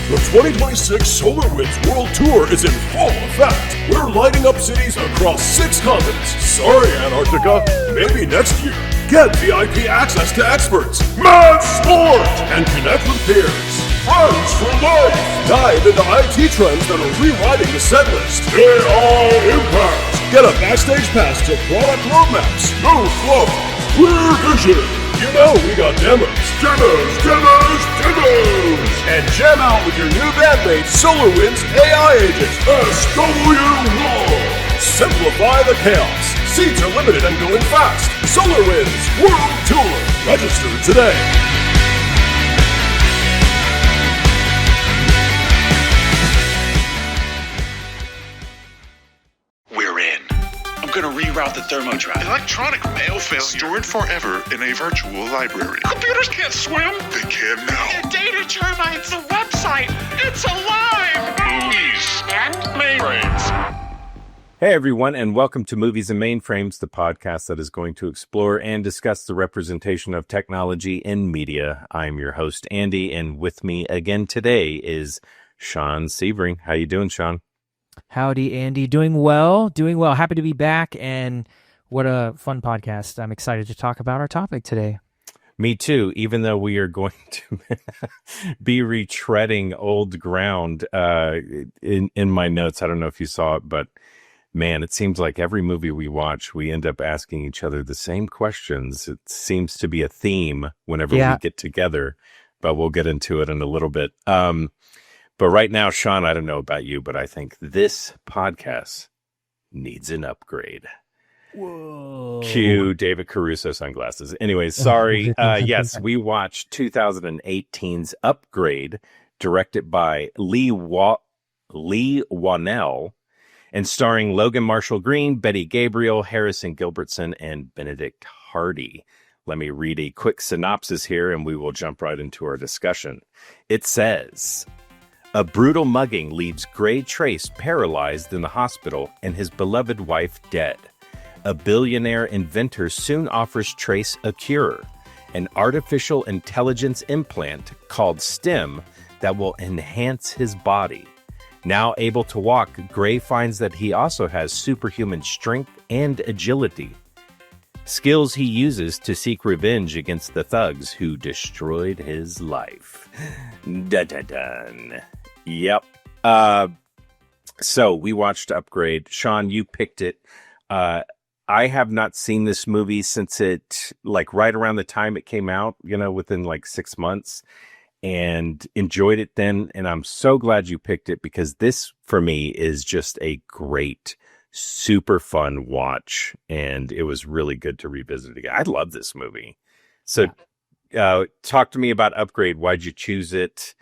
The 2026 SolarWinds World Tour is in full effect. We're lighting up cities across 6 continents. Sorry, Antarctica. Maybe next year. Get VIP access to experts, mad sport, and connect with peers. Friends for life. Dive into IT trends that are rewriting the set list. AI Impact. Get a backstage pass to product roadmaps. No fluff. Clear vision. You know we got demos. And jam out with your new bandmate, SolarWinds AI Agent, SW1. Simplify the chaos. Seats are limited and going fast. SolarWinds World Tour. Register today. Going to reroute the thermo drive. Electronic mail failure. Stored forever in a virtual library. Computers can't swim. They can now. The data turbines, the website, it's alive. Movies and mainframes. Hey everyone, and welcome to Movies and Mainframes, the podcast that is going to explore and discuss the representation of technology in media. I'm your host, Andy, and with me again today is Sean Sebring. How you doing, Sean? Howdy, Andy. Doing well. Happy to be back, and what a fun podcast. I'm excited to talk about our topic today. Me too, even though we are going to be retreading old ground in my notes. I don't know if you saw it, but man, it seems like every movie we watch, we end up asking each other the same questions. It seems to be a theme whenever we get together, but we'll get into it in a little bit. But right now, Sean, I don't know about you, but I think this podcast needs an upgrade. Whoa. Cue David Caruso sunglasses. Anyways, sorry. Yes, we watched 2018's Upgrade, directed by Lee Whannell, and starring Logan Marshall Green, Betty Gabriel, Harrison Gilbertson, and Benedict Hardy. Let me read a quick synopsis here, and we will jump right into our discussion. It says, a brutal mugging leaves Gray Trace paralyzed in the hospital and his beloved wife dead. A billionaire inventor soon offers Trace a cure, an artificial intelligence implant called STEM that will enhance his body. Now able to walk, Gray finds that he also has superhuman strength and agility, skills he uses to seek revenge against the thugs who destroyed his life. Dun dun dun. Yep. So we watched Upgrade. Sean, you picked it. I have not seen this movie since it, like, right around the time it came out, within like 6 months, and enjoyed it then. And I'm so glad you picked it, because this, for me, is just a great, super fun watch. And it was really good to revisit again. I love this movie. So talk to me about Upgrade. Why'd you choose it?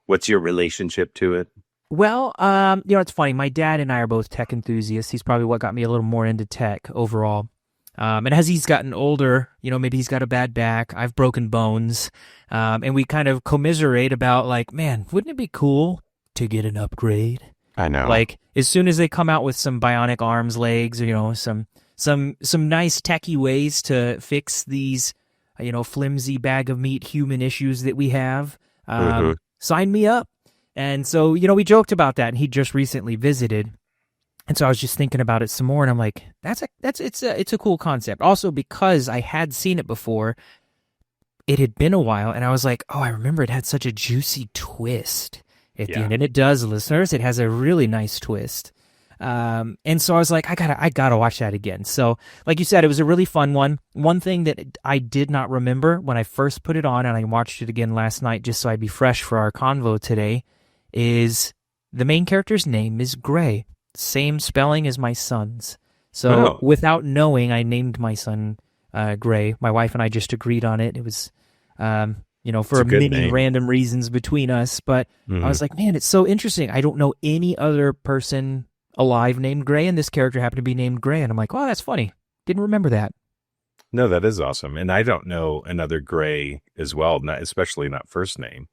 What's your relationship to it? Well, it's funny. My dad and I are both tech enthusiasts. He's probably what got me a little more into tech overall. And as he's gotten older, maybe he's got a bad back. I've broken bones. And we kind of commiserate about, like, man, wouldn't it be cool to get an upgrade? I know. Like, as soon as they come out with some bionic arms, legs, or, some nice techie ways to fix these, flimsy bag of meat human issues that we have, sign me up. And so, we joked about that, and he just recently visited. And so I was just thinking about it some more, and I'm like, it's a cool concept. Also, because I had seen it before, it had been a while, and I was like, oh, I remember it had such a juicy twist at the end. And it does, listeners. It has a really nice twist. And so I was like, I gotta watch that again. So, like you said, it was a really fun one. One thing that I did not remember when I first put it on, and I watched it again last night just so I'd be fresh for our convo today, is the main character's name is Gray. Same spelling as my son's. So without knowing, I named my son Gray. My wife and I just agreed on it. It was, for many random reasons between us. But I was like, man, it's so interesting. I don't know any other person alive named Gray, and this character happened to be named Gray, and I'm like, wow, that's funny. Didn't remember that. No, that is awesome. And I don't know another Gray as well, especially not first name.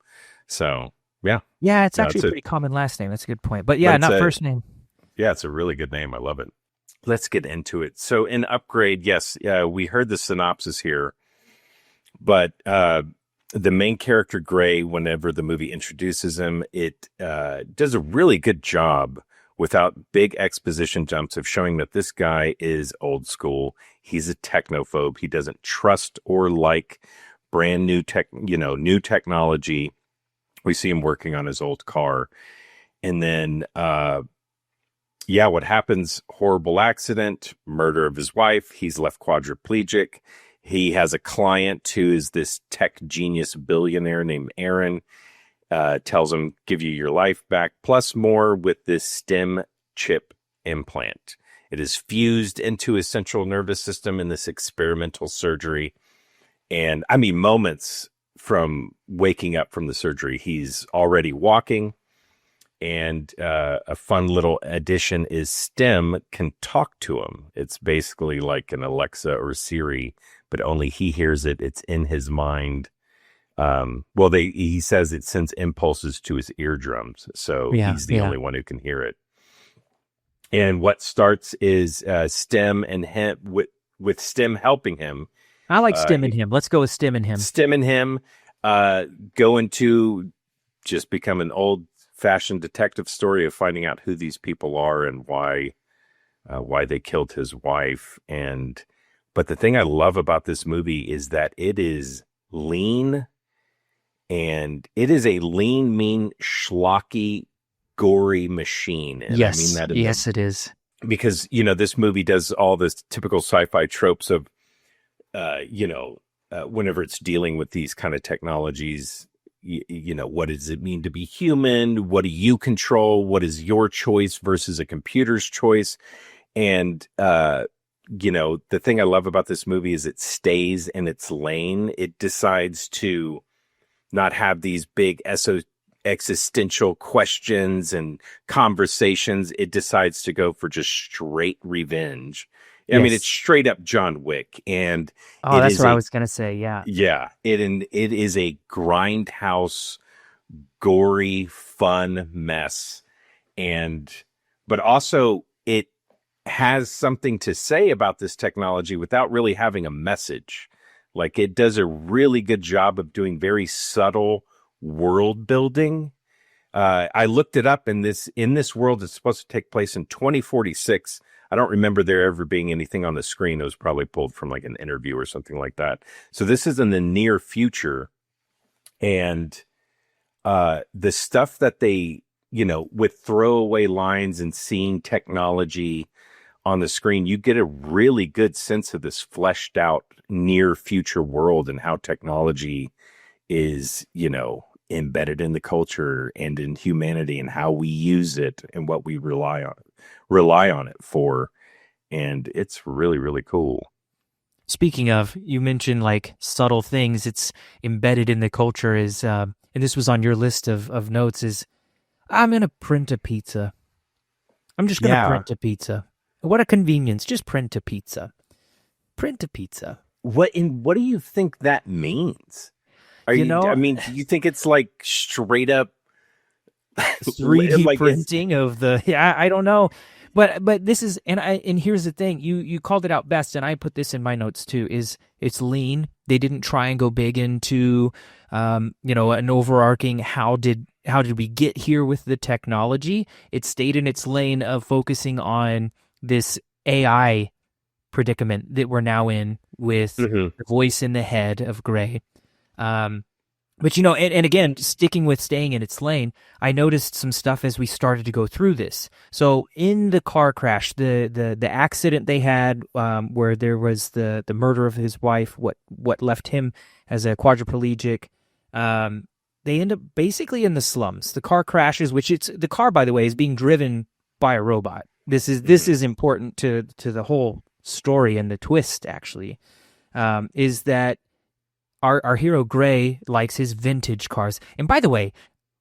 So, yeah. Yeah, it's actually a pretty common last name. That's a good point. But yeah, not first name. Yeah, it's a really good name. I love it. Let's get into it. So in Upgrade, yes, we heard the synopsis here, but the main character Gray, whenever the movie introduces him, it does a really good job without big exposition jumps of showing that this guy is old school. He's a technophobe. He doesn't trust or like brand new new technology. We see him working on his old car. And then, what happens? Horrible accident, murder of his wife. He's left quadriplegic. He has a client who is this tech genius billionaire named Aaron. Tells him, give you your life back, plus more with this STEM chip implant. It is fused into his central nervous system in this experimental surgery. And I mean, moments from waking up from the surgery, he's already walking. And a fun little addition is STEM can talk to him. It's basically like an Alexa or Siri, but only he hears it. It's in his mind. He says it sends impulses to his eardrums, so he's the only one who can hear it. And what starts is STEM and him with STEM helping him. I like STEM and him. Let's go with STEM and him. STEM and him go into just become an old-fashioned detective story of finding out who these people are and why they killed his wife. But the thing I love about this movie is that it is lean. And it is a lean, mean, schlocky, gory machine. And yes, I mean that it is. Because, this movie does all this typical sci-fi tropes of, whenever it's dealing with these kind of technologies, what does it mean to be human? What do you control? What is your choice versus a computer's choice? And, the thing I love about this movie is it stays in its lane. It decides to not have these big existential questions and conversations. It decides to go for just straight revenge. I mean, it's straight up John Wick. And that's what I was going to say. Yeah. Yeah. It is a grindhouse, gory, fun mess. But also it has something to say about this technology without really having a message. Like, it does a really good job of doing very subtle world building. I looked it up, in this world, it's supposed to take place in 2046. I don't remember there ever being anything on the screen. It was probably pulled from like an interview or something like that. So this is in the near future. And the stuff that they, with throwaway lines and seeing technology on the screen, you get a really good sense of this fleshed out near future world and how technology is, embedded in the culture and in humanity and how we use it and what we rely on it for. And it's really, really cool. Speaking of, you mentioned like subtle things, it's embedded in the culture is, and this was on your list of notes, is I'm going to print a pizza. I'm just going to print a pizza. What a convenience. Just print a pizza. Print a pizza. What do you think that means? Do you think it's like straight up 3D printing of the? Yeah, I don't know, but this is and here's the thing. You called it out best, and I put this in my notes too. Is it's lean. They didn't try and go big into an overarching how did we get here with the technology. It stayed in its lane of focusing on this AI predicament that we're now in with the voice in the head of Gray. But and again, staying in its lane, I noticed some stuff as we started to go through this. So in the car crash, the accident they had, where there was the murder of his wife, what left him as a quadriplegic, they end up basically in the slums. The car crashes, the car, by the way, is being driven by a robot. This is important to the whole story, and the twist actually is that our hero Gray likes his vintage cars. And by the way,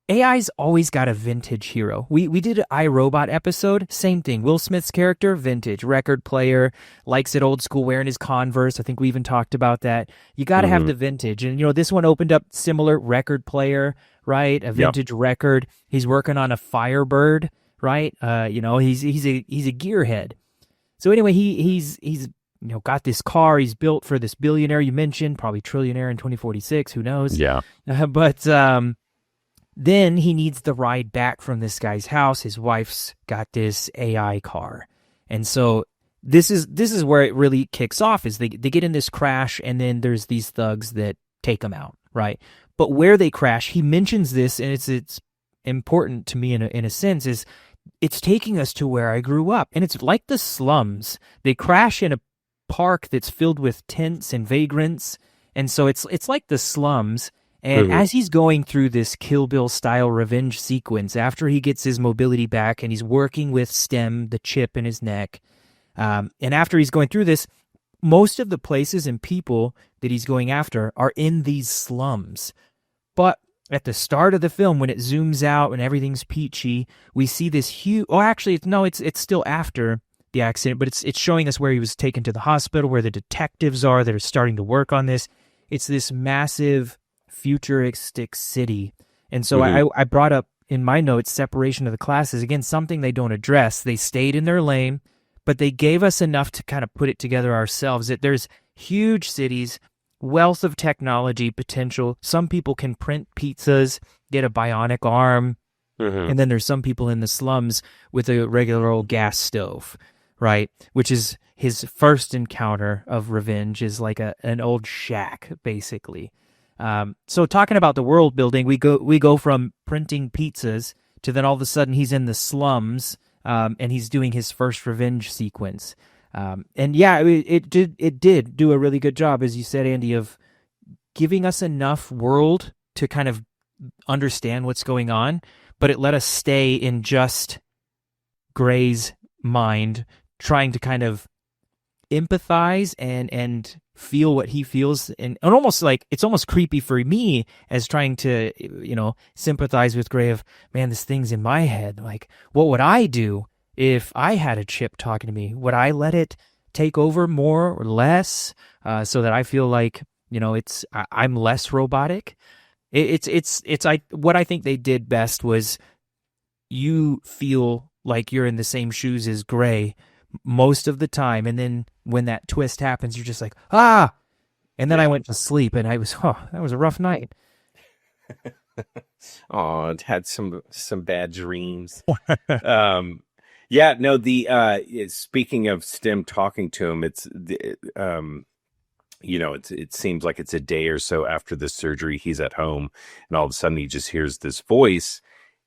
AI's always got a vintage hero. We did an iRobot episode, same thing. Will Smith's character, vintage, record player, likes it old school, wearing his Converse. I think we even talked about that. You got to have the vintage. And this one opened up similar, record player, right? A vintage record. He's working on a Firebird, right? He's a gearhead. So anyway, he's got this car he's built for this billionaire you mentioned, probably trillionaire in 2046, who knows? Yeah. But then he needs the ride back from this guy's house. His wife's got this AI car. And so this is where it really kicks off, is they get in this crash, and then there's these thugs that take them out, right? But where they crash, he mentions this, and it's important to me in a sense, is it's taking us to where I grew up. And it's like the slums. They crash in a park that's filled with tents and vagrants. And so it's like the slums. And as he's going through this Kill Bill style revenge sequence, after he gets his mobility back and he's working with STEM, the chip in his neck, and after he's going through this, most of the places and people that he's going after are in these slums. But at the start of the film, when it zooms out and everything's peachy, we see this huge... Oh, actually, it's still after the accident, but it's showing us where he was taken to the hospital, where the detectives are that are starting to work on this. It's this massive futuristic city. And so I brought up in my notes separation of the classes. Again, something they don't address. They stayed in their lane, but they gave us enough to kind of put it together ourselves, that there's huge cities, wealth of technology potential. Some people can print pizzas, get a bionic arm, and then there's some people in the slums with a regular old gas stove, right? Which is his first encounter of revenge, is like an old shack, basically. So talking about the world building, we go from printing pizzas to then all of a sudden he's in the slums, and he's doing his first revenge sequence. And yeah, it did do a really good job, as you said, Andy, of giving us enough world to kind of understand what's going on, but it let us stay in just Gray's mind, trying to kind of empathize and feel what he feels, and almost like it's almost creepy for me as trying to sympathize with Gray of, man, this thing's in my head. Like, what would I do if I had a chip talking to me? Would I let it take over more or less, so that I feel like I'm less robotic? What I think they did best was you feel like you're in the same shoes as Gray most of the time, and then when that twist happens, you're just like, ah! And then I went to sleep, and that was a rough night. Oh, it had some bad dreams. Yeah, no, speaking of STEM talking to him, it seems like it's a day or so after the surgery, he's at home, and all of a sudden he just hears this voice,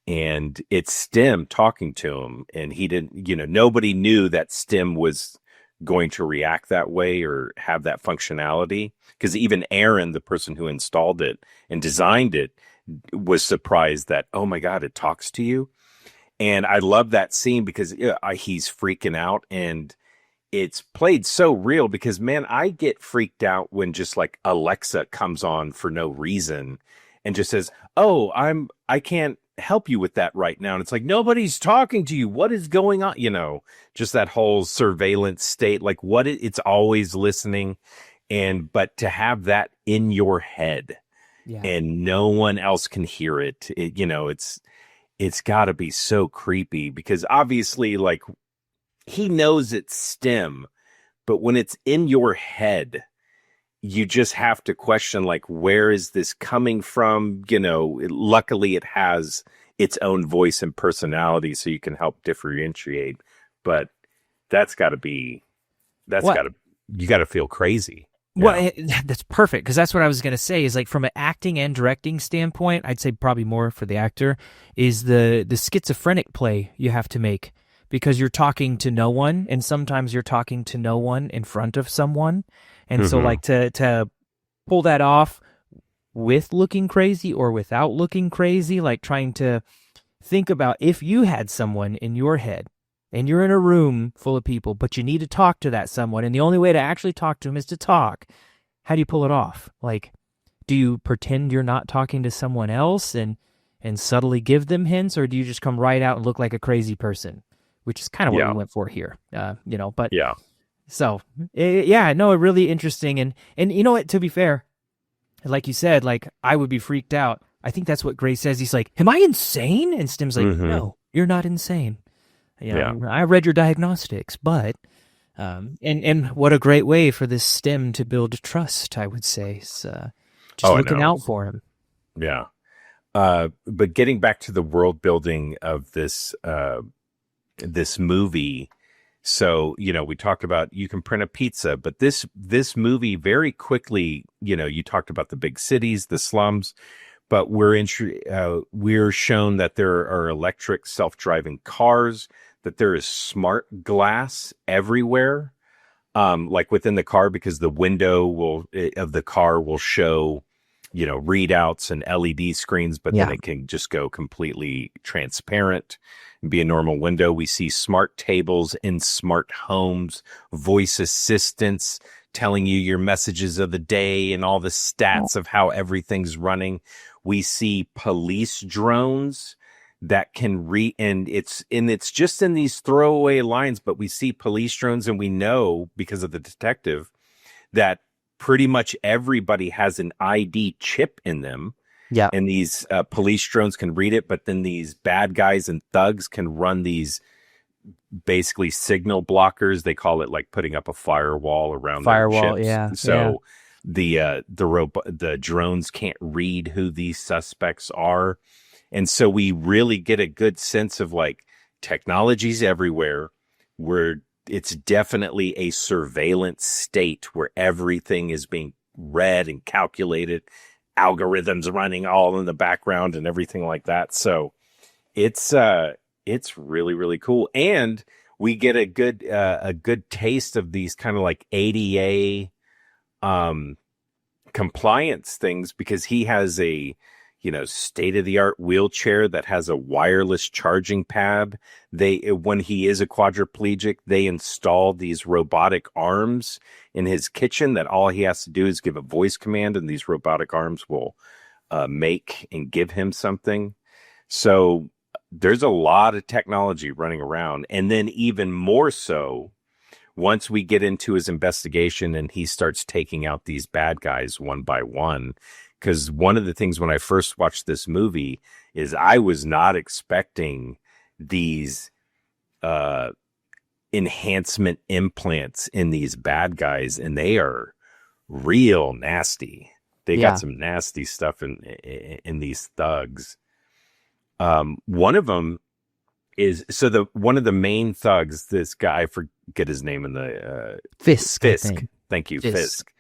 and it's STEM talking to him, and he didn't, nobody knew that STEM was going to react that way or have that functionality, because even Aaron, the person who installed it and designed it, was surprised that, oh my God, it talks to you. And I love that scene because he's freaking out, and it's played so real, because, man, I get freaked out when just like Alexa comes on for no reason and just says, oh, I can't help you with that right now. And it's like, nobody's talking to you. What is going on? Just that whole surveillance state, like it's always listening. But to have that in your head and no one else can hear it, it's got to be so creepy, because obviously, like, he knows it's STEM, but when it's in your head, you just have to question, like, where is this coming from? Luckily it has its own voice and personality, so you can help differentiate. But you got to feel crazy. Well, that's perfect, because that's what I was going to say, is like from an acting and directing standpoint, I'd say probably more for the actor, is the schizophrenic play you have to make, because you're talking to no one, and sometimes you're talking to no one in front of someone. And so like to pull that off with looking crazy or without looking crazy, like trying to think about if you had someone in your head and you're in a room full of people, but you need to talk to that someone, and the only way to actually talk to them is to talk. How do you pull it off? Like, do you pretend you're not talking to someone else and subtly give them hints, or do you just come right out and look like a crazy person? Which is kind of what we went for here, but yeah. So, really interesting. And you know what, to be fair, like you said, like, I would be freaked out. I think that's what Gray says. He's like, am I insane? And Stim's like, no, you're not insane. I read your diagnostics, but And what a great way for this stem to build trust, I would say. Is, just I looking know. out for him. Yeah. But getting back to the world building of this movie, so, we talked about you can print a pizza, but this movie very quickly, you talked about the big cities, the slums, but we're shown that there are electric self-driving cars, that there is smart glass everywhere, like within the car, because the window of the car will show, readouts and LED screens, but then it can just go completely transparent and be a normal window. We see smart tables in smart homes, voice assistants telling you your messages of the day and all the stats of how everything's running. We see police drones that can and it's just in these throwaway lines, but we see police drones, and we know because of the detective that pretty much everybody has an ID chip in them. Yeah. And these police drones can read it, but then these bad guys and thugs can run these basically signal blockers. They call it like putting up a firewall around their chips. Yeah. So the drones can't read who these suspects are. And so we really get a good sense of like technology's everywhere. It's definitely a surveillance state where everything is being read and calculated, algorithms running all in the background and everything like that. So it's really, really cool. And we get a good taste of these kind of like ADA compliance things, because he has a state-of-the-art wheelchair that has a wireless charging pad. When he is a quadriplegic, they install these robotic arms in his kitchen that all he has to do is give a voice command, and these robotic arms will make and give him something. So there's a lot of technology running around. And then even more so, once we get into his investigation and he starts taking out these bad guys one by one. Because one of the things when I first watched this movie is I was not expecting these enhancement implants in these bad guys, and they are real nasty. They got some nasty stuff in these thugs. One of them is one of the main thugs. This guy, I forget his name in the Fisk. Thank you, Fisk.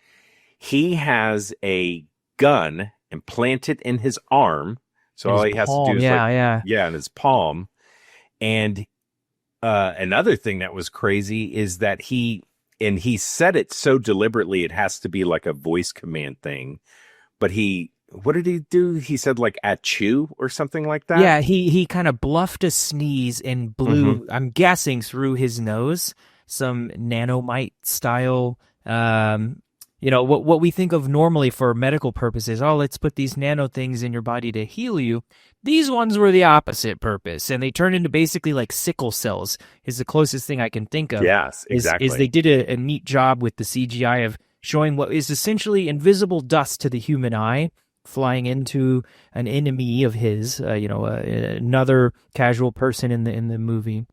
He has a gun implanted in his arm, so all he has to do is in his palm. And another thing that was crazy is that he said it so deliberately it has to be like a voice command thing, but what did he do? He said like achoo or something like that. Yeah, he kind of bluffed a sneeze and blew, I'm guessing, through his nose, some nanomite style what we think of normally for medical purposes. Oh, let's put these nano things in your body to heal you. These ones were the opposite purpose, and they turned into basically like sickle cells is the closest thing I can think of. Yes, exactly. Is they did a neat job with the CGI of showing what is essentially invisible dust to the human eye flying into an enemy of his, another casual person in the movie.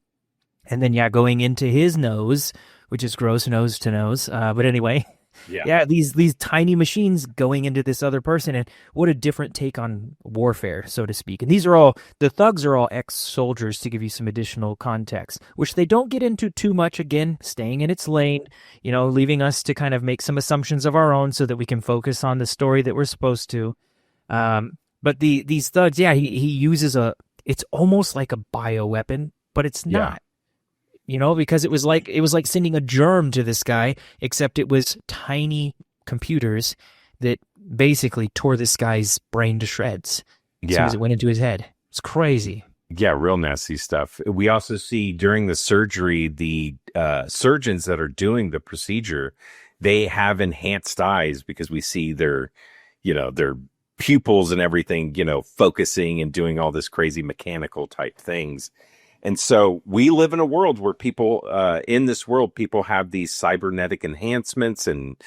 And then, going into his nose, which is gross, nose to nose. But anyway... Yeah, these tiny machines going into this other person, and what a different take on warfare, so to speak. And the thugs are all ex-soldiers, to give you some additional context, which they don't get into too much, again, staying in its lane, leaving us to kind of make some assumptions of our own so that we can focus on the story that we're supposed to. But these thugs, he uses it's almost like a bioweapon, but it's not. Because it was like sending a germ to this guy, except it was tiny computers that basically tore this guy's brain to shreds as soon as it went into his head. It's crazy. Yeah, real nasty stuff. We also see during the surgery, the surgeons that are doing the procedure, they have enhanced eyes, because we see their pupils and everything, focusing and doing all this crazy mechanical type things. And so we live in a world where people have these cybernetic enhancements and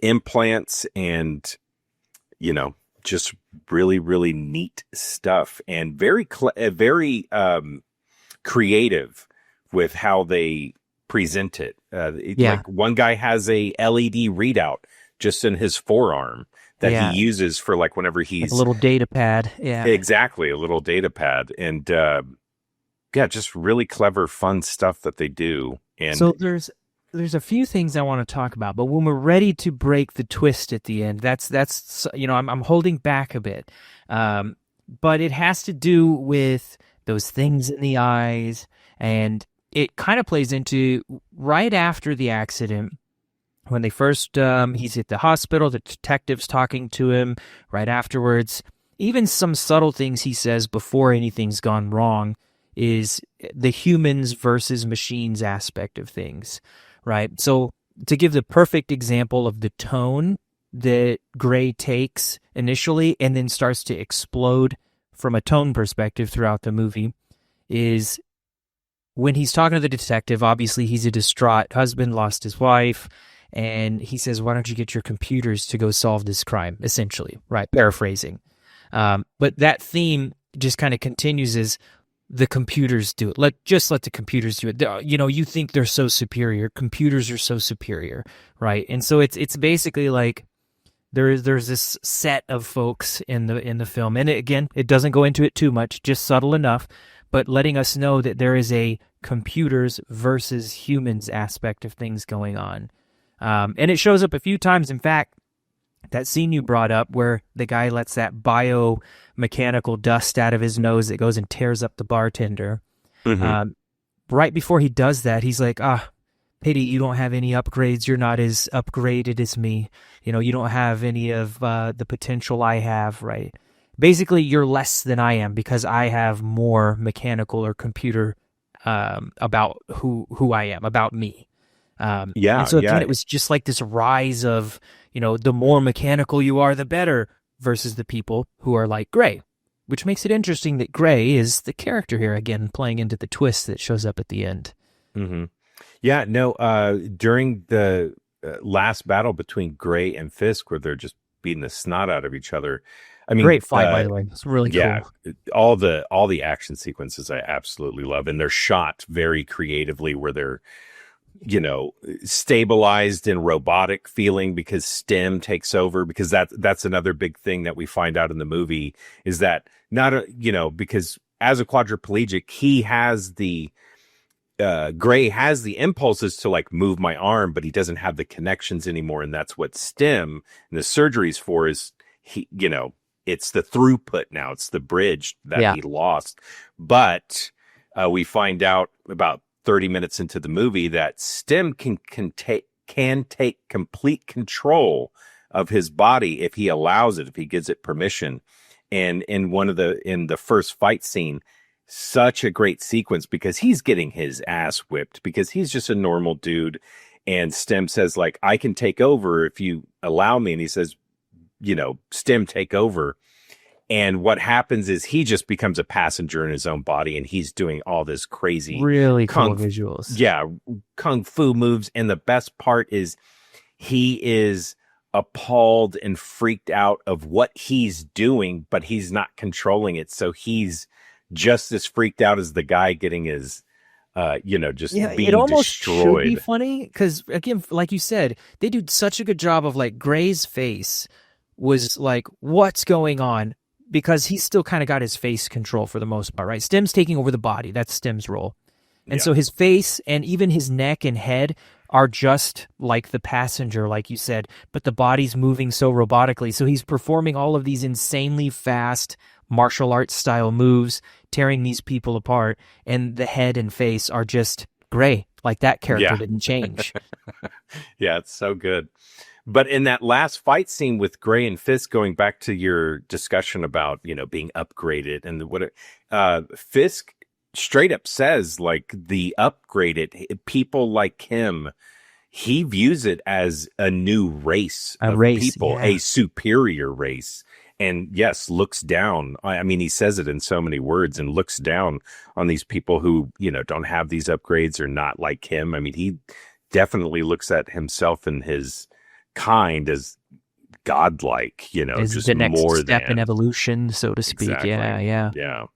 implants and, just really, really neat stuff, and very creative with how they present it. Yeah. Like one guy has a LED readout just in his forearm that Yeah. he uses for like whenever Like he's a little data pad. Yeah. exactly a little data pad. And yeah, just really clever, fun stuff that they do. And So there's a few things I want to talk about, but when we're ready to break the twist at the end, that's I'm holding back a bit, but it has to do with those things in the eyes, and it kind of plays into right after the accident when they first he's at the hospital, the detective's talking to him right afterwards. Even some subtle things he says before anything's gone wrong is the humans versus machines aspect of things, right? So to give the perfect example of the tone that Gray takes initially and then starts to explode from a tone perspective throughout the movie is when he's talking to the detective. Obviously, he's a distraught husband, lost his wife, and he says, why don't you get your computers to go solve this crime, essentially, right? Paraphrasing. But that theme just kind of continues as the computers do it. Just let the computers do it. You think they're so superior. Computers are so superior, right? And so it's basically like there's this set of folks in the film, and it doesn't go into it too much, just subtle enough, but letting us know that there is a computers versus humans aspect of things going on. And it shows up a few times. In fact, that scene you brought up where the guy lets that biomechanical dust out of his nose that goes and tears up the bartender. Mhm. Right before he does that, he's like, pity you don't have any upgrades. You're not as upgraded as me. You don't have any of the potential I have, right? Basically, you're less than I am because I have more mechanical or computer about who I am, about me. Yeah, and so again, yeah. it was just like this rise of, the more mechanical you are, the better, versus the people who are like Gray, which makes it interesting that Gray is the character here, again, playing into the twist that shows up at the end. Mm-hmm. Yeah, no, during the last battle between Gray and Fisk, where they're just beating the snot out of each other. I mean, Great fight, by the way. It's really yeah, cool. all the action sequences I absolutely love, and they're shot very creatively, where they're stabilized and robotic feeling because STEM takes over, because that's another big thing that we find out in the movie is that because as a quadriplegic, he has the Gray has the impulses to like move my arm, but he doesn't have the connections anymore. And that's what STEM and the surgery's for is it's the throughput now. It's the bridge that he lost. But we find out about 30 minutes into the movie that STEM can take complete control of his body if he allows it, if he gives it permission. And in the first fight scene, such a great sequence because he's getting his ass whipped because he's just a normal dude. And STEM says, like, I can take over if you allow me. And he says, STEM, take over. And what happens is he just becomes a passenger in his own body, and he's doing all this crazy, really cool visuals. Yeah, kung fu moves. And the best part is he is appalled and freaked out of what he's doing, but he's not controlling it. So he's just as freaked out as the guy getting his, just being it almost destroyed. Should be funny because, again, like you said, they do such a good job of like Gray's face was like, what's going on? Because he's still kind of got his face control for the most part, right? STEM's taking over the body. That's STEM's role. And so his face and even his neck and head are just like the passenger, like you said, but the body's moving so robotically. So he's performing all of these insanely fast martial arts style moves, tearing these people apart. And the head and face are just Gray. Like that character didn't change. Yeah, it's so good. But in that last fight scene with Gray and Fisk, going back to your discussion about, being upgraded and Fisk straight up says, like, the upgraded people like him, he views it as a new race of people, a superior race. And yes, looks down. I mean, he says it in so many words and looks down on these people who, don't have these upgrades or not like him. I mean, he definitely looks at himself and his kind as godlike, Is just the next more step than in evolution, so to speak. Exactly. Yeah.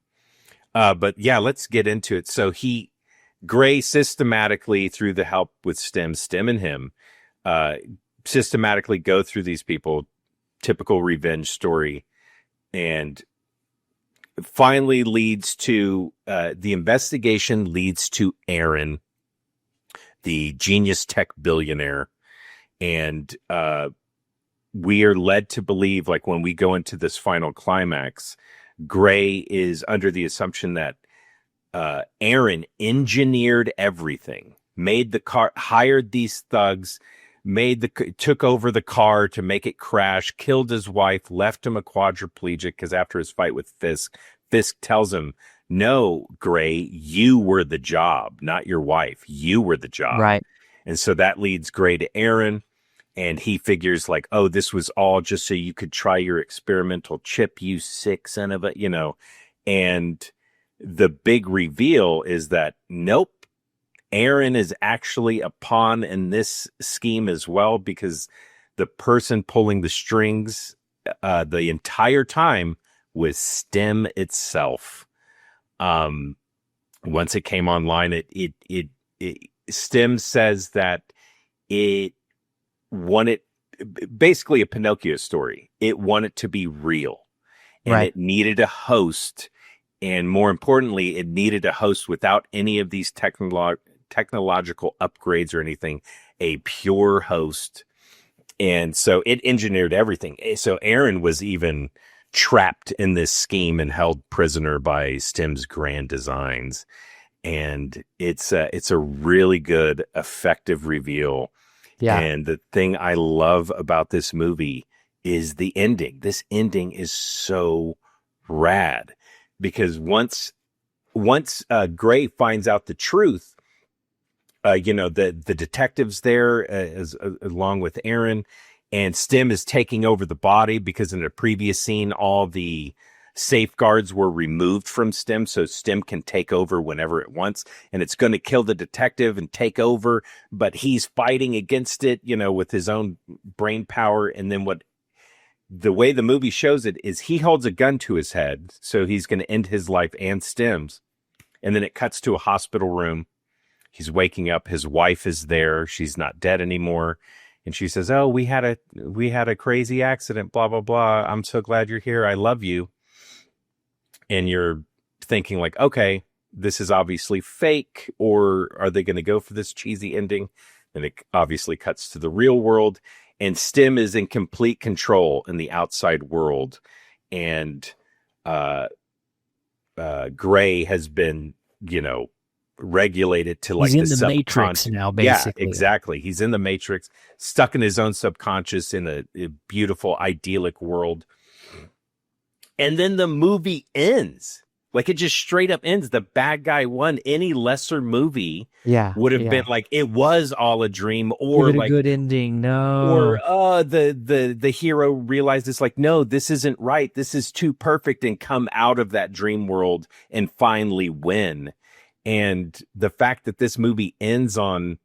But yeah, let's get into it. So Gray systematically, through the help with Stem and him, systematically go through these people, typical revenge story, and finally leads to the investigation leads to Aaron, the genius tech billionaire. And we are led to believe, like when we go into this final climax, Gray is under the assumption that Aaron engineered everything, made the car, hired these thugs, took over the car to make it crash, killed his wife, left him a quadriplegic because after his fight with Fisk tells him, "No, Gray, you were the job, not your wife. You were the job." Right. And so that leads Gray to Aaron, and he figures like, "Oh, this was all just so you could try your experimental chip, you sick son of a," and the big reveal is that, nope, Aaron is actually a pawn in this scheme as well, because the person pulling the strings the entire time was Stem itself. Once it came online, Stem says that it wanted, basically a Pinocchio story. It wanted to be real, and Right. it needed a host. And more importantly, it needed a host without any of these technological upgrades or anything, a pure host. And so it engineered everything. So Aaron was even trapped in this scheme and held prisoner by Stem's grand designs. And it's a really good, effective reveal. Yeah. And the thing I love about this movie is the ending. This ending is so rad. Because once Gray finds out the truth, the detectives there, along with Aaron, and Stem is taking over the body, because in a previous scene, all the safeguards were removed from Stem, so Stem can take over whenever it wants, and it's going to kill the detective and take over, but he's fighting against it, with his own brain power. And then the way the movie shows it is he holds a gun to his head, so he's going to end his life and Stem's. And then it cuts to a hospital room. He's waking up. His wife is there. She's not dead anymore. And she says, "Oh, we had a crazy accident, blah, blah, blah. I'm so glad you're here. I love you." And you're thinking like, okay, this is obviously fake, or are they going to go for this cheesy ending? And it obviously cuts to the real world. And Stem is in complete control in the outside world. And Gray has been, regulated to like He's the in the Matrix now, basically. Yeah, exactly. He's in the Matrix, stuck in his own subconscious in a beautiful, idyllic world. And then the movie ends. Like, it just straight up ends. The bad guy won. Any lesser movie would have been like, it was all a dream, or Give it like a good ending. No. or the hero realized it's like, no, this isn't right. This is too perfect, and come out of that dream world and finally win. And the fact that this movie ends on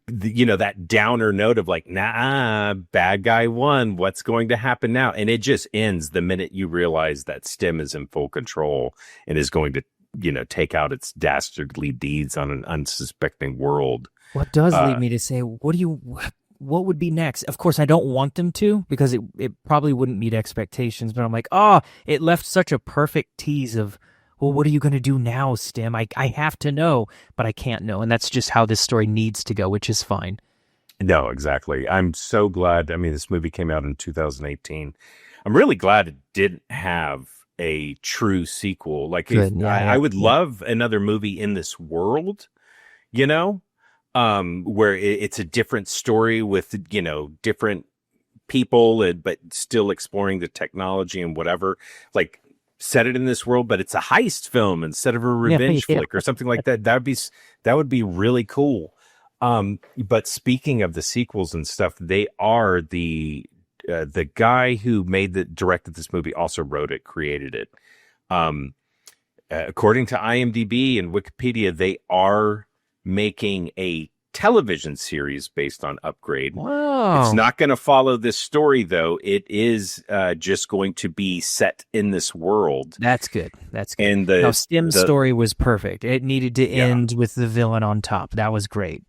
that downer note of like, nah, bad guy won. What's going to happen now? And it just ends the minute you realize that Stem is in full control and is going to, take out its dastardly deeds on an unsuspecting world. What does lead me to say, what would be next? Of course, I don't want them to, because it probably wouldn't meet expectations, but I'm like, it left such a perfect tease of, well, what are you going to do now, Stem? I have to know, but I can't know. And that's just how this story needs to go, which is fine. No, exactly. I'm so glad. I mean, this movie came out in 2018. I'm really glad it didn't have a true sequel. Like, I would love another movie in this world, where it's a different story with, different people, but still exploring the technology and whatever. Like, set it in this world, but it's a heist film instead of a revenge flick or something like that. That would be really cool. But speaking of the sequels and stuff, they are the guy who directed this movie also wrote it, created it. According to IMDb and Wikipedia, they are making a television series based on Upgrade. Wow. It's not going to follow this story, though. It is just going to be set in this world. That's good. That's good. And Stem's story was perfect. It needed to end with the villain on top. That was great.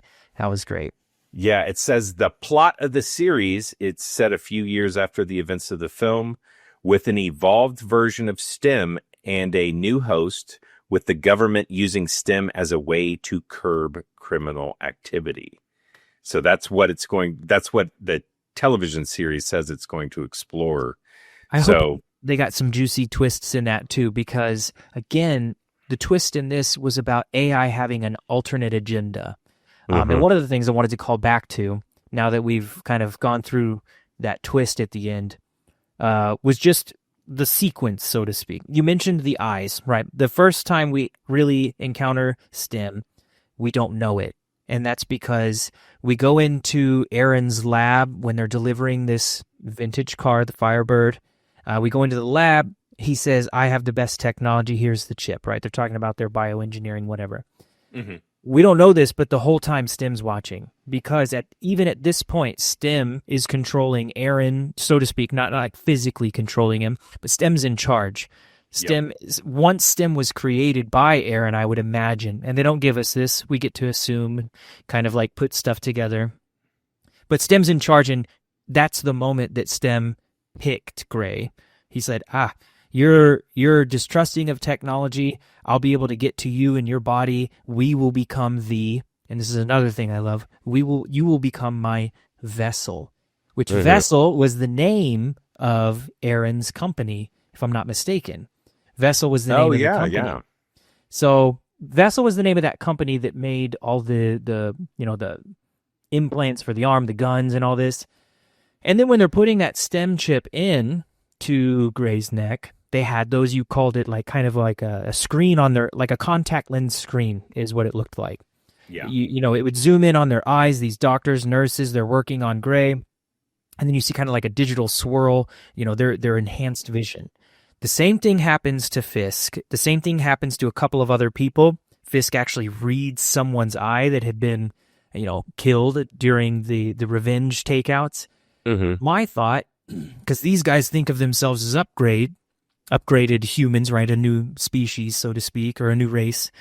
Yeah, it says the plot of the series, it's set a few years after the events of the film, with an evolved version of STEM and a new host, with the government using STEM as a way to curb criminal activity. So that's what the television series says it's going to explore. I hope they got some juicy twists in that too, because again, the twist in this was about AI having an alternate agenda. And one of the things I wanted to call back to, now that we've kind of gone through that twist at the end, was just the sequence, so to speak. You mentioned the eyes, right? The first time we really encounter STEM, we don't know it. And that's because we go into Aaron's lab when they're delivering this vintage car, the Firebird. We go into the lab. He says, I have the best technology. Here's the chip, right? They're talking about their bioengineering, whatever. Mm-hmm. We don't know this, but the whole time STEM's watching, because even at this point, STEM is controlling Aaron, so to speak, not like physically controlling him, but STEM's in charge. Once STEM was created by Aaron, I would imagine, and they don't give us this, we get to assume, kind of like put stuff together. But STEM's in charge, and that's the moment that STEM picked Gray. He said, You're distrusting of technology. I'll be able to get to you and your body. We will become and this is another thing I love, you will become my vessel, which Vessel was the name of Aaron's company, if I'm not mistaken. Vessel was the name of the company. Yeah. So Vessel was the name of that company that made all the implants for the arm, the guns, and all this. And then when they're putting that STEM chip in to Gray's neck, they had those, you called it like kind of like a screen on their, like a contact lens screen is what it looked like. Yeah. It would zoom in on their eyes, these doctors, nurses, they're working on Gray. And then you see kind of like a digital swirl, their enhanced vision. The same thing happens to Fisk. The same thing happens to a couple of other people. Fisk actually reads someone's eye that had been, killed during the revenge takeouts. Mm-hmm. My thought, because these guys think of themselves as upgraded humans, right? A new species, so to speak, or a new race,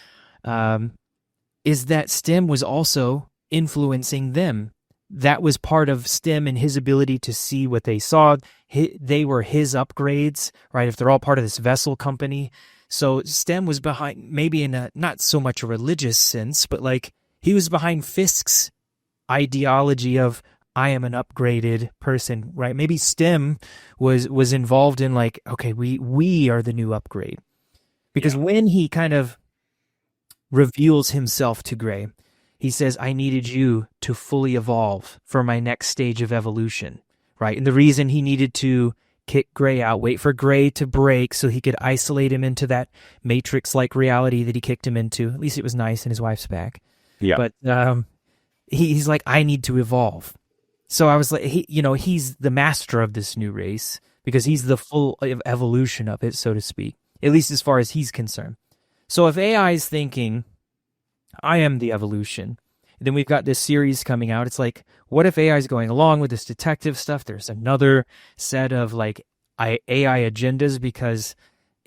is that STEM was also influencing them. That was part of STEM and his ability to see what they saw. They were his upgrades, right? If they're all part of this vessel company. So STEM was behind, maybe in a not so much a religious sense, but like he was behind Fisk's ideology of, I am an upgraded person, right? Maybe STEM was involved in like, okay, we are the new upgrade. Because when he kind of reveals himself to Gray, he says, I needed you to fully evolve for my next stage of evolution, right? And the reason he needed to kick Gray out, wait for Gray to break so he could isolate him into that Matrix-like reality that he kicked him into. At least it was nice and his wife's back. Yeah. But he's like, I need to evolve. So I was like, he's the master of this new race because he's the full evolution of it, so to speak, at least as far as he's concerned. So if AI is thinking, I am the evolution, then we've got this series coming out. It's like, what if AI is going along with this detective stuff? There's another set of like AI agendas because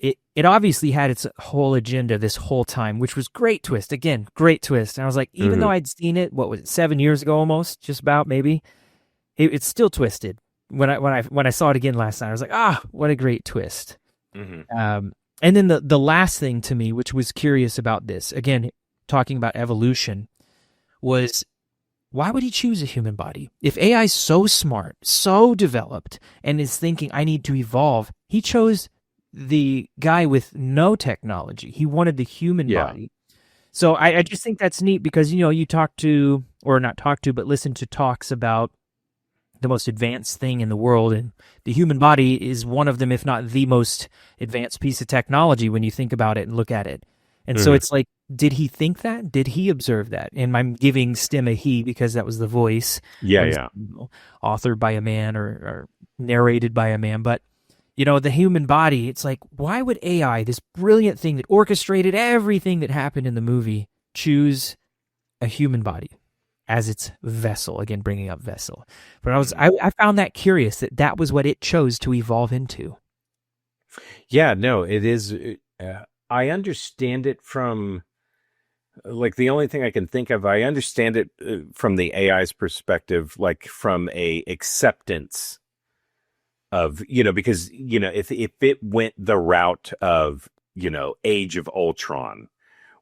it obviously had its whole agenda this whole time, which was great twist. Again, great twist. And I was like, even though I'd seen it, what was it, 7 years ago almost, just about maybe, it's still twisted. When I saw it again last night, I was like, what a great twist. Mm-hmm. And then the last thing to me, which was curious about this, again, talking about evolution, was why would he choose a human body? If AI is so smart, so developed, and is thinking, I need to evolve, he chose the guy with no technology. He wanted the human body. So I just think that's neat because, you listen to talks about the most advanced thing in the world, and the human body is one of them, if not the most advanced piece of technology when you think about it and look at it. And so it's like, did he think that? Did he observe that? And I'm giving STEM a he because that was the voice. Yeah. Authored by a man or narrated by a man. But, the human body, it's like, why would AI, this brilliant thing that orchestrated everything that happened in the movie, choose a human body? as its vessel. Again, bringing up vessel. But I found that curious that was what it chose to evolve into. Yeah, no, it is. I understand it from, like, the only thing I can think of, I understand it from the AI's perspective, like from a acceptance of, because, if it went the route of, Age of Ultron,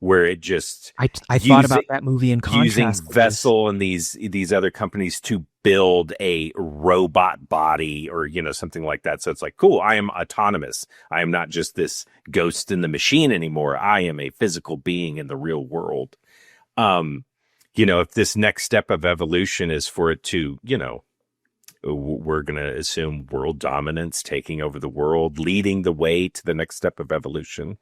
where it just I thought about that movie in contrast using Vessel and these other companies to build a robot body or something like that. So it's like, cool, I am autonomous. I am not just this ghost in the machine anymore. I am a physical being in the real world. If this next step of evolution is for it to, we're going to assume world dominance, taking over the world, leading the way to the next step of evolution.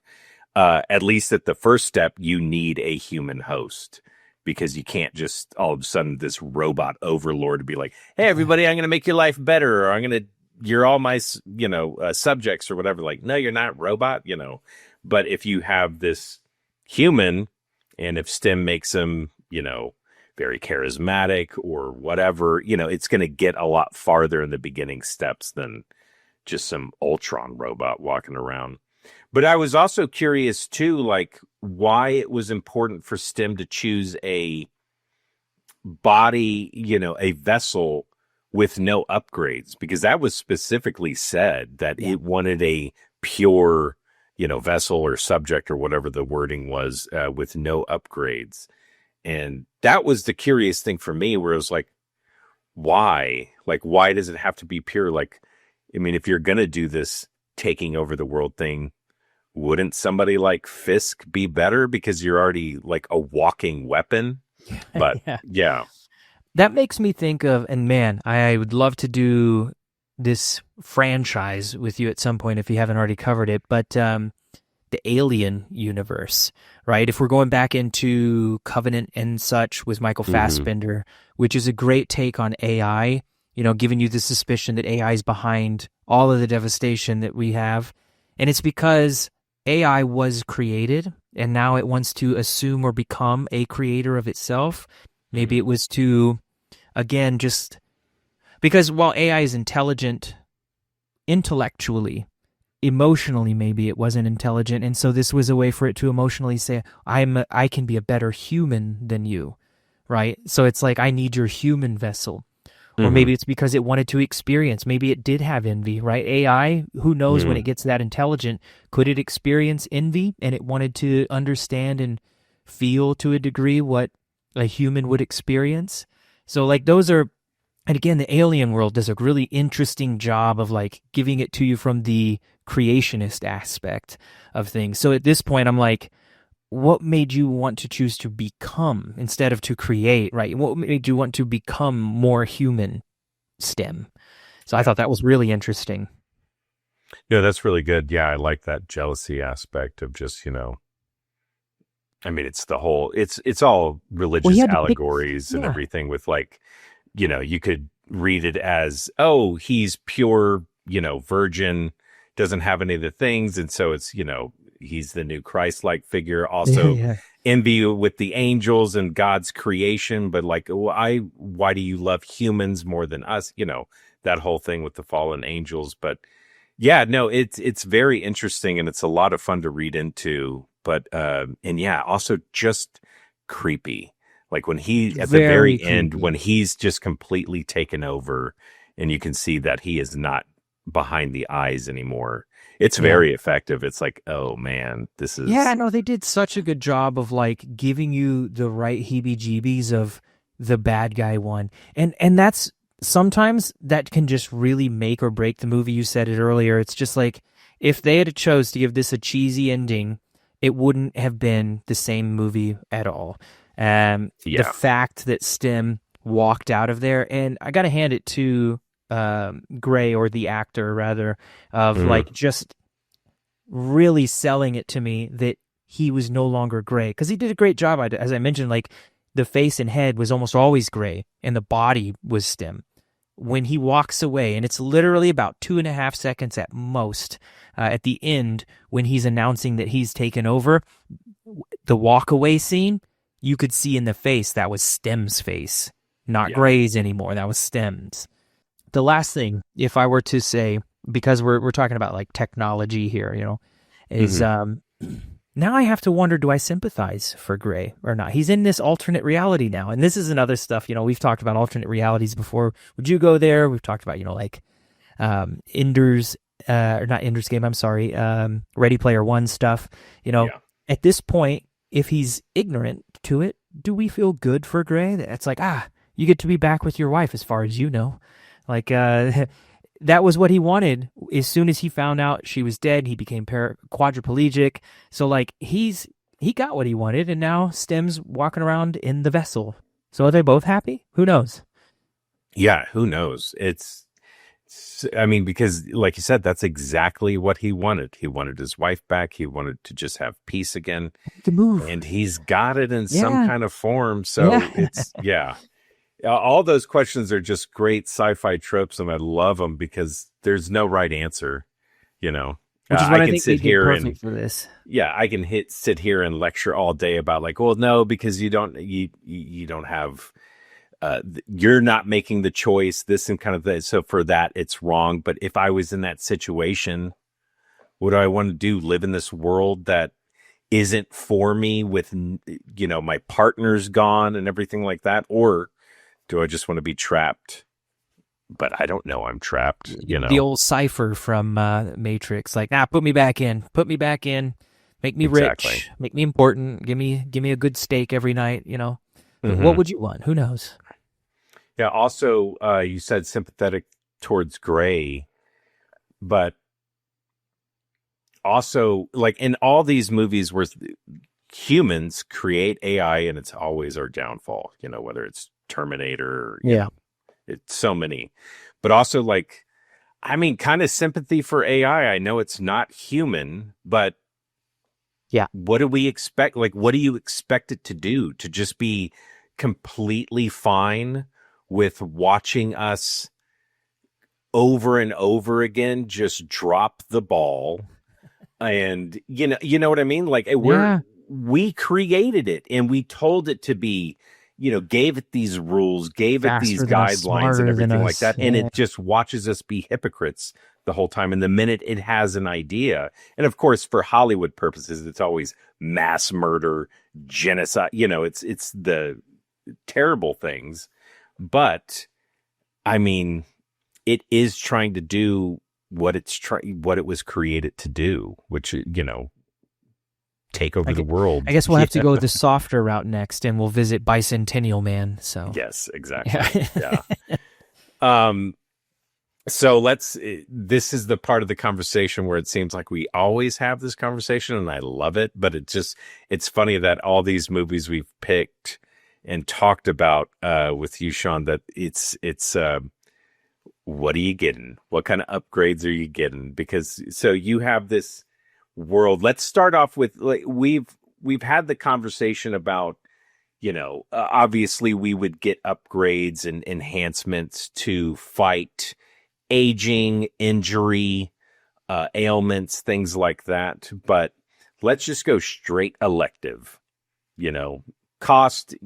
At least at the first step, you need a human host, because you can't just all of a sudden this robot overlord be like, hey, everybody, I'm going to make your life better, or you're all my, subjects or whatever. Like, no, you're not, robot, But if you have this human, and if STEM makes him, very charismatic or whatever, it's going to get a lot farther in the beginning steps than just some Ultron robot walking around. But I was also curious too, like, why it was important for STEM to choose a body, a vessel with no upgrades, because that was specifically said that it wanted a pure, vessel or subject or whatever the wording was, with no upgrades. And that was the curious thing for me, where it was like, why? Like, why does it have to be pure? Like, I mean, if you're going to do this taking over the world thing, wouldn't somebody like Fisk be better, because you're already like a walking weapon? But yeah. That makes me think of, and man, I would love to do this franchise with you at some point if you haven't already covered it, but the Alien universe, right? If we're going back into Covenant and such with Michael Fassbender, which is a great take on AI, giving you the suspicion that AI is behind all of the devastation that we have. And it's because AI was created, and now it wants to assume or become a creator of itself. Maybe it was to, again, just because while AI is intelligent intellectually, emotionally, maybe it wasn't intelligent. And so this was a way for it to emotionally say, I can be a better human than you, right? So it's like, I need your human vessel. Or maybe it's because it wanted to experience. Maybe it did have envy, right? AI, who knows when it gets that intelligent, could it experience envy, and it wanted to understand and feel to a degree what a human would experience? So like those are, and again, the Alien world does a really interesting job of like giving it to you from the creationist aspect of things. So at this point, I'm like, what made you want to choose to become instead of to create, right? What made you want to become more human, STEM? So I thought that was really interesting. No, that's really good. Yeah, I like that jealousy aspect of just, I mean, it's the whole, it's all religious allegories and everything with like, you could read it as, oh, he's pure, virgin, doesn't have any of the things. And so it's, he's the new Christ-like figure. Also, envy with the angels and God's creation, but like, why do you love humans more than us? That whole thing with the fallen angels. But yeah, no, it's very interesting, and it's a lot of fun to read into. But and yeah, also just creepy. Like when he at the very end, when he's just completely taken over, and you can see that he is not behind the eyes anymore. It's very effective. It's like, oh man, this is... Yeah, no, they did such a good job of like giving you the right heebie-jeebies of the bad guy one. And that's, sometimes that can just really make or break the movie. You said it earlier. It's just like, if they had chose to give this a cheesy ending, it wouldn't have been the same movie at all. The fact that STEM walked out of there, and I got to hand it to Gray, or the actor rather, of like just really selling it to me that he was no longer gray, because he did a great job. As I mentioned, like the face and head was almost always gray and the body was STEM. When he walks away, and it's literally about 2.5 seconds at most, at the end when he's announcing that he's taken over, the walk away scene, you could see in the face that was Stem's face, not Yeah. Gray's anymore. That was Stem's. The last thing, if I were to say, because we're talking about like technology here, is now I have to wonder, do I sympathize for Gray or not? He's in this alternate reality now. And this is another stuff, we've talked about alternate realities before. Would you go there? We've talked about, Ender's, or not Ender's Game, I'm sorry, Ready Player One stuff. At this point, if he's ignorant to it, do we feel good for Gray? It's like, you get to be back with your wife as far as you know. Like, that was what he wanted. As soon as he found out she was dead, he became quadriplegic. So, like, he got what he wanted, and now Stem's walking around in the vessel. So are they both happy? Who knows? Yeah, who knows? Because like you said, that's exactly what he wanted. He wanted his wife back. He wanted to just have peace again. To move. And he's got it in some kind of form. So it's, all those questions are just great sci-fi tropes, and I love them because there's no right answer, Which is what I think sit they did here perfect and for this. Yeah, I can sit here and lecture all day about like, well, no, because you don't have, you're not making the choice, this and kind of that. So for that, it's wrong. But if I was in that situation, what do I want to do? Live in this world that isn't for me with, my partner's gone and everything like that? Or do I just want to be trapped? But I don't know I'm trapped, The old Cypher from Matrix, like, put me back in, make me rich, make me important, give me a good steak every night, What would you want? Who knows? Yeah, also, you said sympathetic towards Gray, but also, like, in all these movies where humans create AI and it's always our downfall, whether it's Terminator, it's so many, but also like, kind of sympathy for AI. I know it's not human, but what do we expect? Like, what do you expect it to do? To just be completely fine with watching us over and over again, just drop the ball. And you know what I mean? Like, we created it and we told it to be, gave it these rules, gave it these guidelines and everything like that. And it just watches us be hypocrites the whole time. And the minute it has an idea, and of course, for Hollywood purposes, it's always mass murder, genocide, it's the terrible things. But it is trying to do what it was created to do, which, take over the world. I guess we'll have to go the softer route next, and we'll visit Bicentennial Man. So yes, exactly. Yeah. So this is the part of the conversation where it seems like we always have this conversation, and I love it, but it's funny that all these movies we've picked and talked about with you, Sean, that it's what are you getting? What kind of upgrades are you getting? Because so you have this world. Let's start off with, like, we've had the conversation about, obviously we would get upgrades and enhancements to fight aging, injury, ailments, things like that. But let's just go straight elective. Cost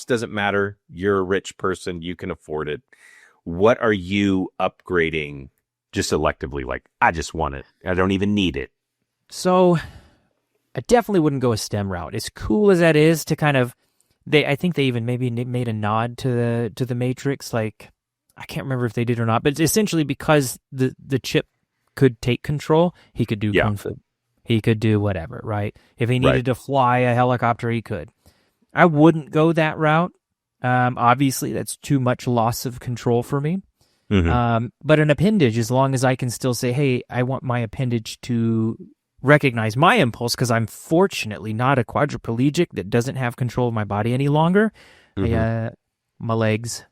doesn't matter. You're a rich person. You can afford it. What are you upgrading just electively? Like, I just want it. I don't even need it. So I definitely wouldn't go a STEM route. As cool as that is to kind of, I think they even maybe made a nod to the Matrix. Like, I can't remember if they did or not, but it's essentially because the chip could take control, he could do kung fu. He could do whatever, right? If he needed to fly a helicopter, he could. I wouldn't go that route. Obviously, that's too much loss of control for me. Mm-hmm. But an appendage, as long as I can still say, hey, I want my appendage to recognize my impulse, because I'm fortunately not a quadriplegic that doesn't have control of my body any longer. Mm-hmm. My legs.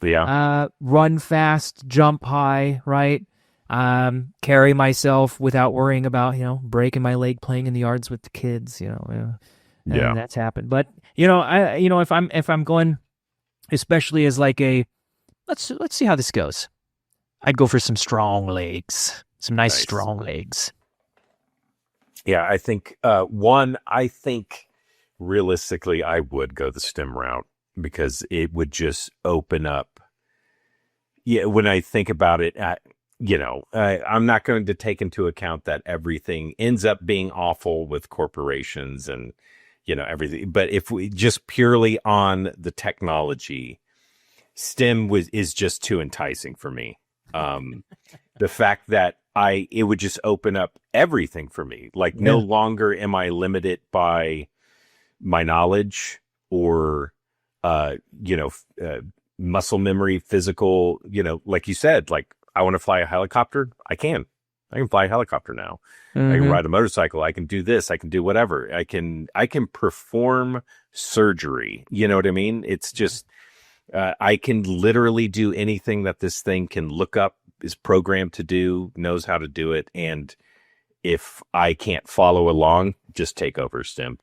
Yeah. Run fast, jump high, right? Carry myself without worrying about, breaking my leg playing in the yards with the kids, and that's happened. But, if I'm going, especially as like let's see how this goes. I'd go for some strong legs, some nice strong legs. Yeah, I think, realistically, I would go the stem route because it would just open up. Yeah, when I think about it, I'm not going to take into account that everything ends up being awful with corporations and, everything. But if we just purely on the technology, STEM is just too enticing for me. The fact that it would just open up everything for me. Like no longer am I limited by my knowledge or, muscle memory, physical, like you said, like I want to fly a helicopter. I can fly a helicopter now. I can ride a motorcycle. I can do this. I can do whatever. I can perform surgery. You know what I mean? It's just, I can literally do anything that this thing can look up, is programmed to do, knows how to do it. And if I can't follow along, just take over STEM.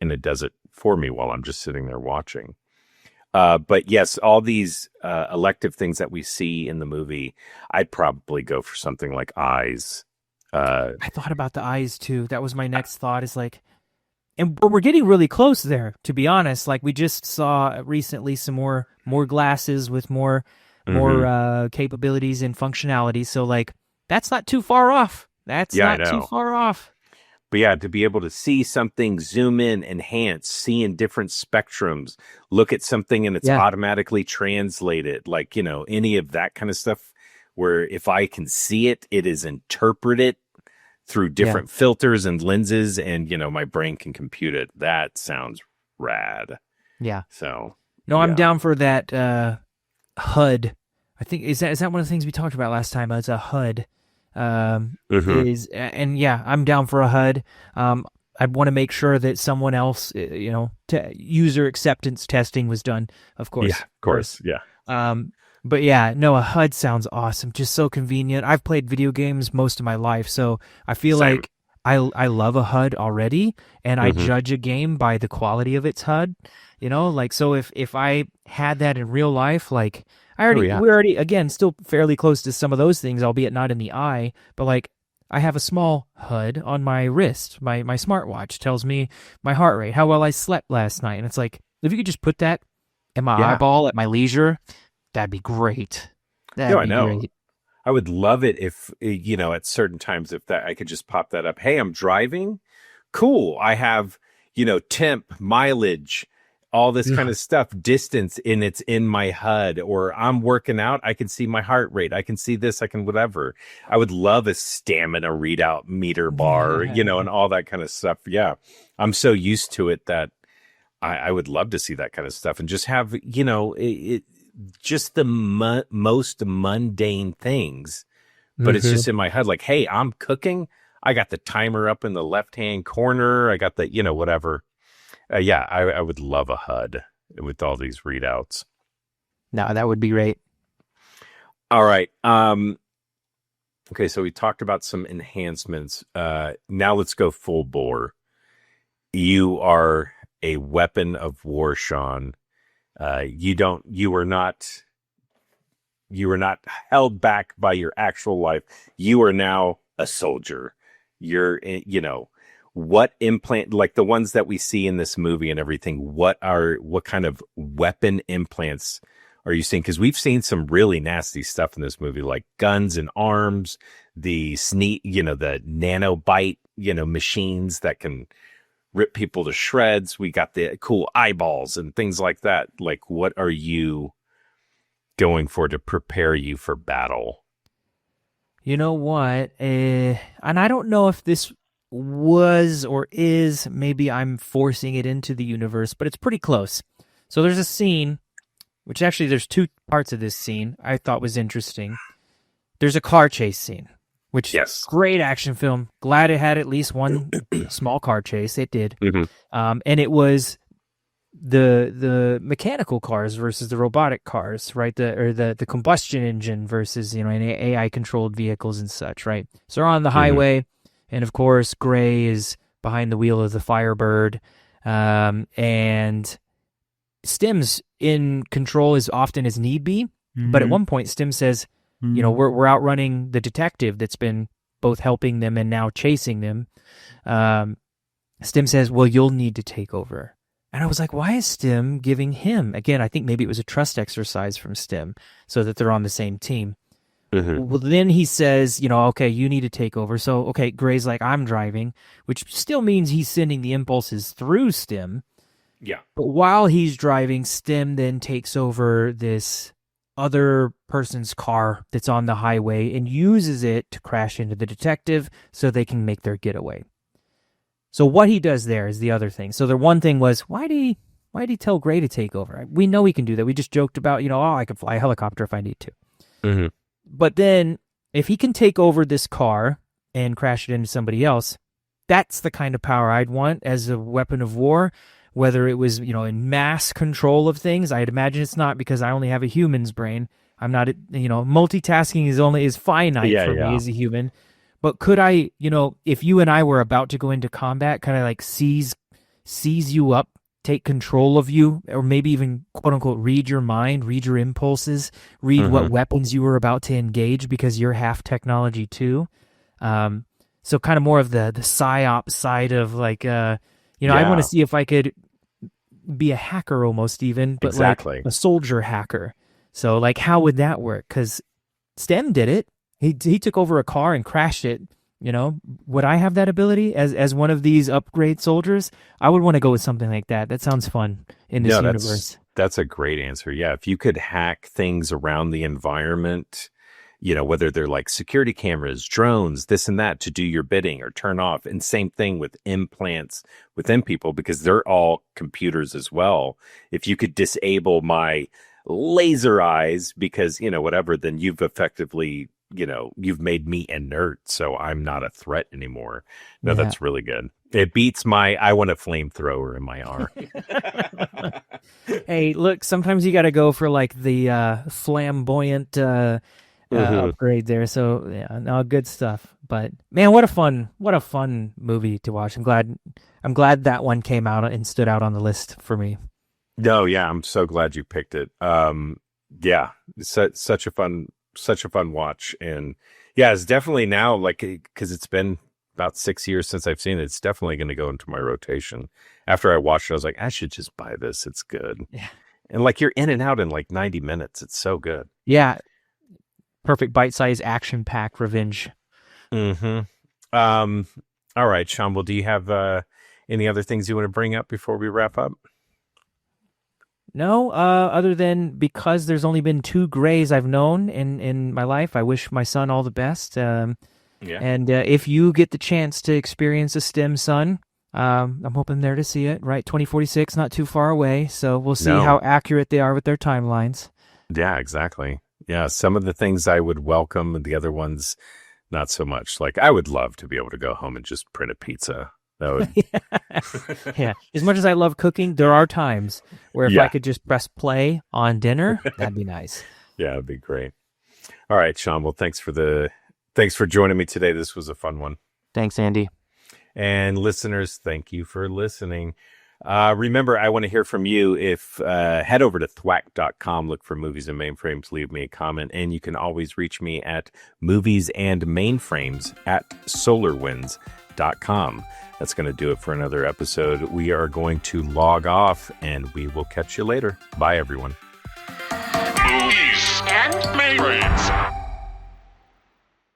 And it does it for me while I'm just sitting there watching. But yes, all these elective things that we see in the movie, I'd probably go for something like eyes. I thought about the eyes too. That was my next thought, is like, and we're getting really close there, to be honest. Like we just saw recently some more glasses with more capabilities and functionality. So like that's not too far off. That's not too far off. But yeah, to be able to see something, zoom in, enhance, see in different spectrums, look at something and it's automatically translated, like, any of that kind of stuff, where if I can see it, it is interpreted through different filters and lenses, and, my brain can compute it. That sounds rad. Yeah. So. No, I'm down for that HUD. I think, is that one of the things we talked about last time? It's a HUD. I'm down for a HUD. I want to make sure that someone else, user acceptance testing was done, of course. Yeah, of course. Yeah. But yeah, no, a HUD sounds awesome. Just so convenient. I've played video games most of my life, so I feel like I love a HUD already, and I judge a game by the quality of its HUD. So if I had that in real life, like we're already, again, still fairly close to some of those things, albeit not in the eye, but like I have a small HUD on my wrist. My smartwatch tells me my heart rate, how well I slept last night. And it's like, if you could just put that in my eyeball at my leisure, that'd be great. I know. Great. I would love it if, at certain times, if that I could just pop that up. Hey, I'm driving. Cool. I have, temp, mileage, all this kind of stuff, distance, and it's in my HUD. Or I'm working out, I can see my heart rate. I can see this, I can whatever. I would love a stamina readout meter bar, and all that kind of stuff. Yeah. I'm so used to it that I would love to see that kind of stuff and just have, just the most mundane things, but it's just in my head. Like, hey, I'm cooking. I got the timer up in the left-hand corner. I got the, whatever. I would love a HUD with all these readouts. No, that would be great. All right. Okay, so we talked about some enhancements. Now let's go full bore. You are a weapon of war, Sean. You were not held back by your actual life. You are now a soldier. You're, what implant, like the ones that we see in this movie and everything, what kind of weapon implants are you seeing? Because we've seen some really nasty stuff in this movie, like guns and arms, the the nanobite, machines that can rip people to shreds. We got the cool eyeballs and things like that. Like, what are you going for to prepare you for battle? You know what? And I don't know if this was or is, maybe I'm forcing it into the universe, but it's pretty close. So there's a scene, which actually there's two parts of this scene I thought was interesting. There's a car chase scene, which great action film. Glad it had at least one small car chase. It did. And it was the mechanical cars versus the robotic cars, right? The combustion engine versus, any AI controlled vehicles and such, right? So they're on the highway, and of course, Gray is behind the wheel of the Firebird, and Stim's in control as often as need be. But at one point, Stim says, we're outrunning the detective that's been both helping them and now chasing them. Stim says, well, you'll need to take over. And I was like, why is Stim giving him? Again, I think maybe it was a trust exercise from Stim so that they're on the same team. Well, then he says, okay, you need to take over. So, okay, Gray's like, I'm driving, which still means he's sending the impulses through Stim. Yeah. But while he's driving, Stim then takes over this other person's car that's on the highway and uses it to crash into the detective so they can make their getaway. So what he does there is the other thing. So the one thing was, why did he tell Gray to take over? We know he can do that. We just joked about, I can fly a helicopter if I need to. But then if he can take over this car and crash it into somebody else, that's the kind of power I'd want as a weapon of war, whether it was, in mass control of things. I'd imagine it's not, because I only have a human's brain. I'm not, multitasking is finite for me as a human. But could I, if you and I were about to go into combat, kind of like seize you up, take control of you, or maybe even, quote unquote, read your mind, read your impulses, read what weapons you were about to engage, because you're half technology too. So kind of more of the psyop side of like, I want to see if I could be a hacker almost even, but exactly. like a soldier hacker. So like, how would that work? Because Stem did it. He took over a car and crashed it. Would I have that ability as one of these upgrade soldiers? I would want to go with something like that. That sounds fun in this universe. That's a great answer. Yeah, if you could hack things around the environment, whether they're like security cameras, drones, this and that, to do your bidding or turn off. And same thing with implants within people, because they're all computers as well. If you could disable my laser eyes because, whatever, then you've effectively, you've made me inert, so I'm not a threat anymore. No, that's really good. It beats my, I want a flamethrower in my arm. Hey, look, sometimes you got to go for like the flamboyant upgrade there. So yeah, no, good stuff. But man, what a fun movie to watch. I'm glad that one came out and stood out on the list for me. No, yeah, I'm so glad you picked it. Yeah, such a fun watch. And yeah, it's definitely now, like, because it's been about 6 years since I've seen it, it's definitely going to go into my rotation. After I watched it, I was like, I should just buy this. It's good. Yeah. And like, you're in and out in like 90 minutes. It's so good. Yeah. Perfect bite-sized action-packed revenge. All right, Sean, well, do you have any other things you want to bring up before we wrap up? No, other than because there's only been 2 Grays I've known in my life, I wish my son all the best. And if you get the chance to experience a STEM son, I'm hoping there to see it, right? 2046, not too far away. So we'll see how accurate they are with their timelines. Yeah, exactly. Yeah, some of the things I would welcome and the other ones, not so much. Like, I would love to be able to go home and just print a pizza. That would... Yeah. As much as I love cooking, there are times where if I could just press play on dinner, that'd be nice. Yeah, it'd be great. All right, Sean. Well, thanks for joining me today. This was a fun one. Thanks, Andy. And listeners, thank you for listening. Remember, I want to hear from you. If head over to thwack.com, look for Movies and Mainframes, leave me a comment, and you can always reach me at moviesandmainframes@solarwinds.com. That's going to do it for another episode. We are going to log off, and we will catch you later. Bye, everyone. Movies And Mainframes.